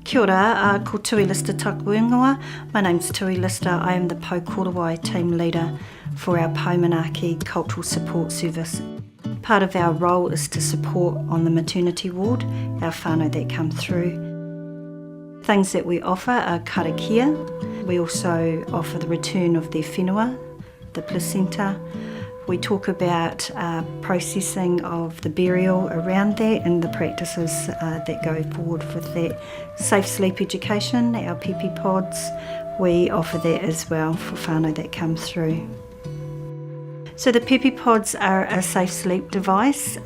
Kia ora, ko Tui Lister taku ingoa. My name's Tui Lister. I am the Paukorowai team leader for our Paumanaki Cultural Support Service. Part of our role is to support on the maternity ward, our whānau that come through. Things that we offer are karakia. We also offer the return of their whenua, the placenta. We talk about processing of the burial around that and the practices that go forward with that. Safe sleep education, our pepe pods, we offer that as well for whānau that come through. So the pepe pods are a safe sleep device.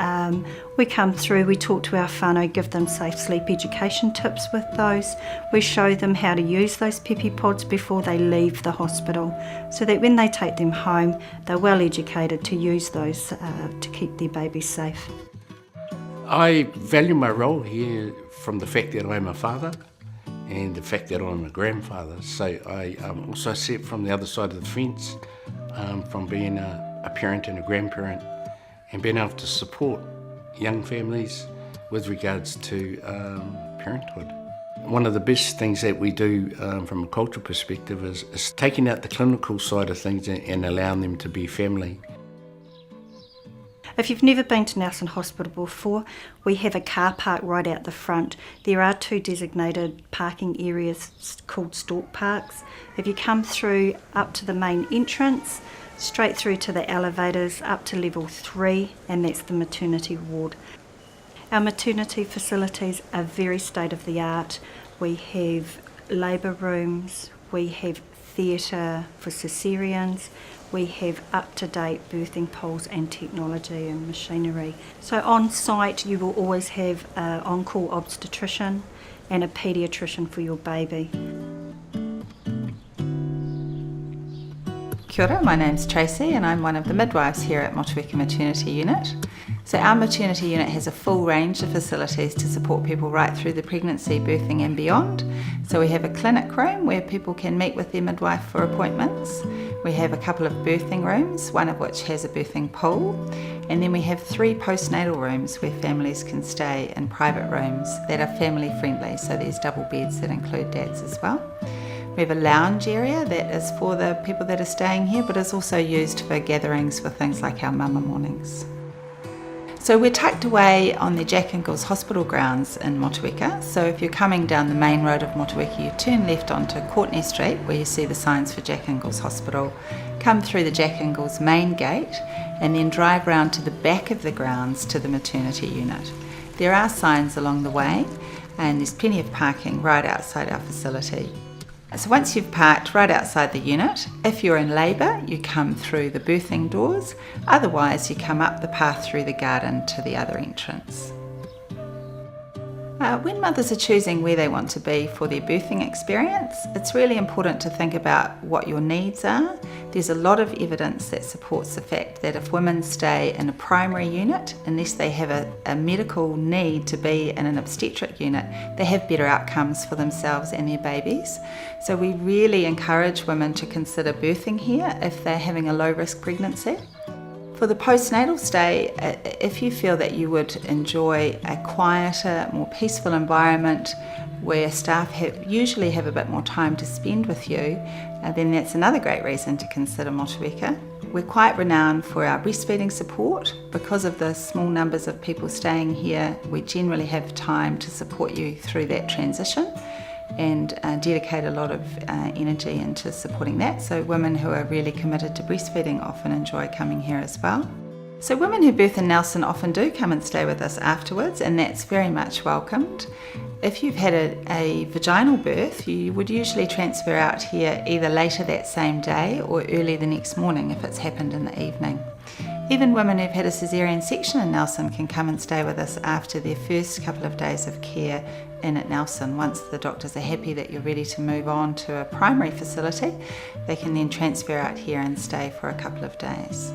We come through, we talk to our whānau, give them safe sleep education tips with those. We show them how to use those pepe pods before they leave the hospital, so that when they take them home, they're well educated to use those to keep their babies safe. I value my role here from the fact that I'm a father and the fact that I'm a grandfather. So I also see it from the other side of the fence, from being a parent and a grandparent, and being able to support young families with regards to parenthood. One of the best things that we do from a cultural perspective is taking out the clinical side of things and allowing them to be family. If you've never been to Nelson Hospital before, we have a car park right out the front. There are 2 designated parking areas called stalk parks. If you come through up to the main entrance, straight through to the elevators up to level 3, and that's the maternity ward. Our maternity facilities are very state of the art. We have labour rooms, we have theatre for caesareans, we have up-to-date birthing pools and technology and machinery. So on site you will always have an on-call obstetrician and a paediatrician for your baby. Kia ora, my name's Tracy and I'm one of the midwives here at Motueka Maternity Unit. So our maternity unit has a full range of facilities to support people right through the pregnancy, birthing and beyond. So we have a clinic room where people can meet with their midwife for appointments. We have a couple of birthing rooms, one of which has a birthing pool. And then we have 3 postnatal rooms where families can stay in private rooms that are family friendly. So there's double beds that include dads as well. We have a lounge area that is for the people that are staying here, but is also used for gatherings for things like our mama mornings. So we're tucked away on the Jack Ingalls Hospital grounds in Motueka. So if you're coming down the main road of Motueka, you turn left onto Courtney Street where you see the signs for Jack Ingalls Hospital, come through the Jack Ingalls main gate and then drive round to the back of the grounds to the maternity unit. There are signs along the way and there's plenty of parking right outside our facility. So once you've parked right outside the unit, if you're in labour, you come through the birthing doors, otherwise you come up the path through the garden to the other entrance. When mothers are choosing where they want to be for their birthing experience, it's really important to think about what your needs are. There's a lot of evidence that supports the fact that if women stay in a primary unit, unless they have a medical need to be in an obstetric unit, they have better outcomes for themselves and their babies. So we really encourage women to consider birthing here if they're having a low-risk pregnancy. For the postnatal stay, if you feel that you would enjoy a quieter, more peaceful environment where staff usually have a bit more time to spend with you, then that's another great reason to consider Motueka. We're quite renowned for our breastfeeding support. Because of the small numbers of people staying here, we generally have time to support you through that transition and dedicate a lot of energy into supporting that. So women who are really committed to breastfeeding often enjoy coming here as well. So women who birth in Nelson often do come and stay with us afterwards, and that's very much welcomed. If you've had a vaginal birth, you would usually transfer out here either later that same day or early the next morning if it's happened in the evening. Even women who've had a caesarean section in Nelson can come and stay with us after their first couple of days of care in at Nelson. Once the doctors are happy that you're ready to move on to a primary facility, they can then transfer out here and stay for a couple of days.